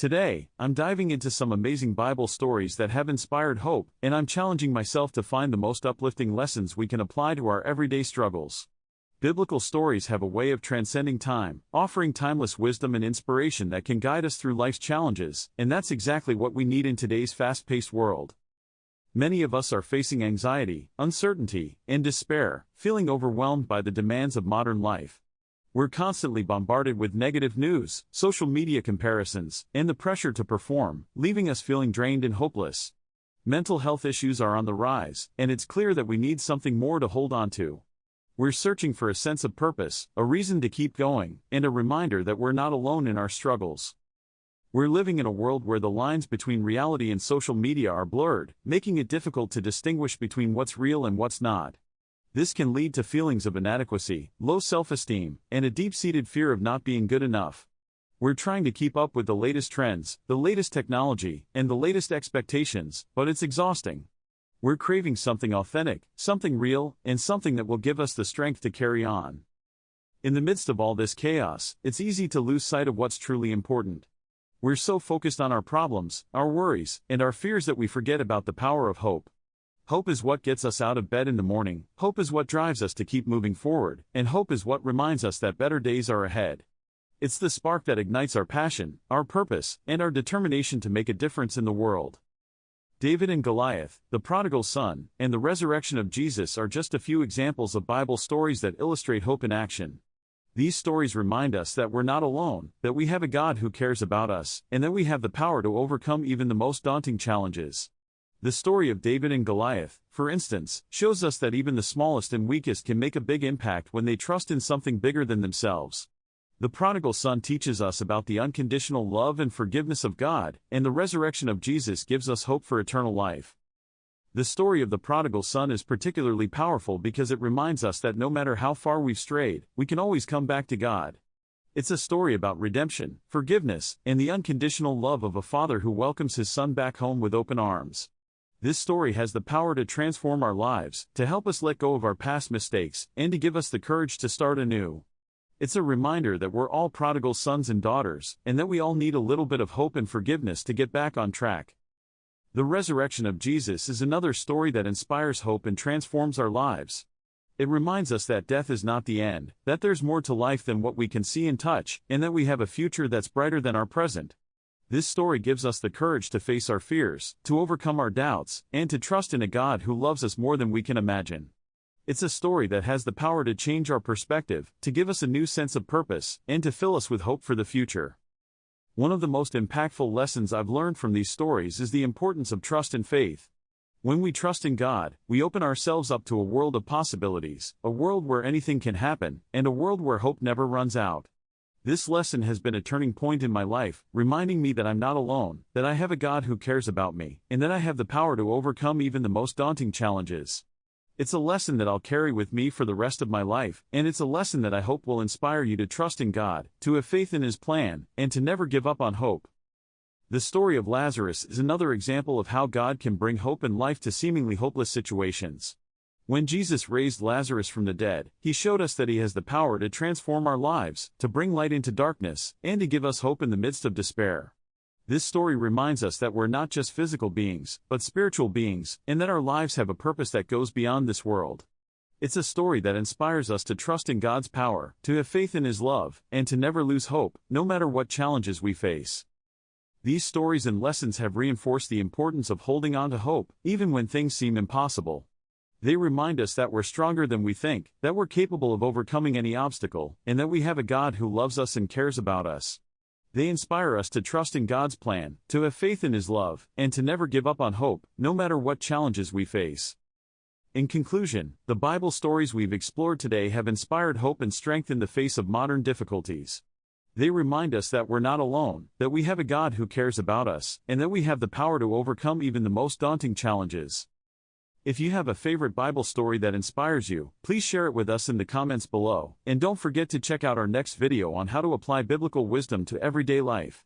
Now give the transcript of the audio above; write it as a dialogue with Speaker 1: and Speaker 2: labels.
Speaker 1: Today, I'm diving into some amazing Bible stories that have inspired hope, and I'm challenging myself to find the most uplifting lessons we can apply to our everyday struggles. Biblical stories have a way of transcending time, offering timeless wisdom and inspiration that can guide us through life's challenges, and that's exactly what we need in today's fast-paced world. Many of us are facing anxiety, uncertainty, and despair, feeling overwhelmed by the demands of modern life. We're constantly bombarded with negative news, social media comparisons, and the pressure to perform, leaving us feeling drained and hopeless. Mental health issues are on the rise, and it's clear that we need something more to hold on to. We're searching for a sense of purpose, a reason to keep going, and a reminder that we're not alone in our struggles. We're living in a world where the lines between reality and social media are blurred, making it difficult to distinguish between what's real and what's not. This can lead to feelings of inadequacy, low self-esteem, and a deep-seated fear of not being good enough. We're trying to keep up with the latest trends, the latest technology, and the latest expectations, but it's exhausting. We're craving something authentic, something real, and something that will give us the strength to carry on. In the midst of all this chaos, it's easy to lose sight of what's truly important. We're so focused on our problems, our worries, and our fears that we forget about the power of hope. Hope is what gets us out of bed in the morning, hope is what drives us to keep moving forward, and hope is what reminds us that better days are ahead. It's the spark that ignites our passion, our purpose, and our determination to make a difference in the world. David and Goliath, the prodigal son, and the resurrection of Jesus are just a few examples of Bible stories that illustrate hope in action. These stories remind us that we're not alone, that we have a God who cares about us, and that we have the power to overcome even the most daunting challenges. The story of David and Goliath, for instance, shows us that even the smallest and weakest can make a big impact when they trust in something bigger than themselves. The prodigal son teaches us about the unconditional love and forgiveness of God, and the resurrection of Jesus gives us hope for eternal life. The story of the prodigal son is particularly powerful because it reminds us that no matter how far we've strayed, we can always come back to God. It's a story about redemption, forgiveness, and the unconditional love of a father who welcomes his son back home with open arms. This story has the power to transform our lives, to help us let go of our past mistakes, and to give us the courage to start anew. It's a reminder that we're all prodigal sons and daughters, and that we all need a little bit of hope and forgiveness to get back on track. The resurrection of Jesus is another story that inspires hope and transforms our lives. It reminds us that death is not the end, that there's more to life than what we can see and touch, and that we have a future that's brighter than our present. This story gives us the courage to face our fears, to overcome our doubts, and to trust in a God who loves us more than we can imagine. It's a story that has the power to change our perspective, to give us a new sense of purpose, and to fill us with hope for the future. One of the most impactful lessons I've learned from these stories is the importance of trust and faith. When we trust in God, we open ourselves up to a world of possibilities, a world where anything can happen, and a world where hope never runs out. This lesson has been a turning point in my life, reminding me that I'm not alone, that I have a God who cares about me, and that I have the power to overcome even the most daunting challenges. It's a lesson that I'll carry with me for the rest of my life, and it's a lesson that I hope will inspire you to trust in God, to have faith in His plan, and to never give up on hope. The story of Lazarus is another example of how God can bring hope and life to seemingly hopeless situations. When Jesus raised Lazarus from the dead, He showed us that He has the power to transform our lives, to bring light into darkness, and to give us hope in the midst of despair. This story reminds us that we're not just physical beings, but spiritual beings, and that our lives have a purpose that goes beyond this world. It's a story that inspires us to trust in God's power, to have faith in His love, and to never lose hope, no matter what challenges we face. These stories and lessons have reinforced the importance of holding on to hope, even when things seem impossible. They remind us that we're stronger than we think, that we're capable of overcoming any obstacle, and that we have a God who loves us and cares about us. They inspire us to trust in God's plan, to have faith in His love, and to never give up on hope, no matter what challenges we face. In conclusion, the Bible stories we've explored today have inspired hope and strength in the face of modern difficulties. They remind us that we're not alone, that we have a God who cares about us, and that we have the power to overcome even the most daunting challenges. If you have a favorite Bible story that inspires you, please share it with us in the comments below, and don't forget to check out our next video on how to apply biblical wisdom to everyday life.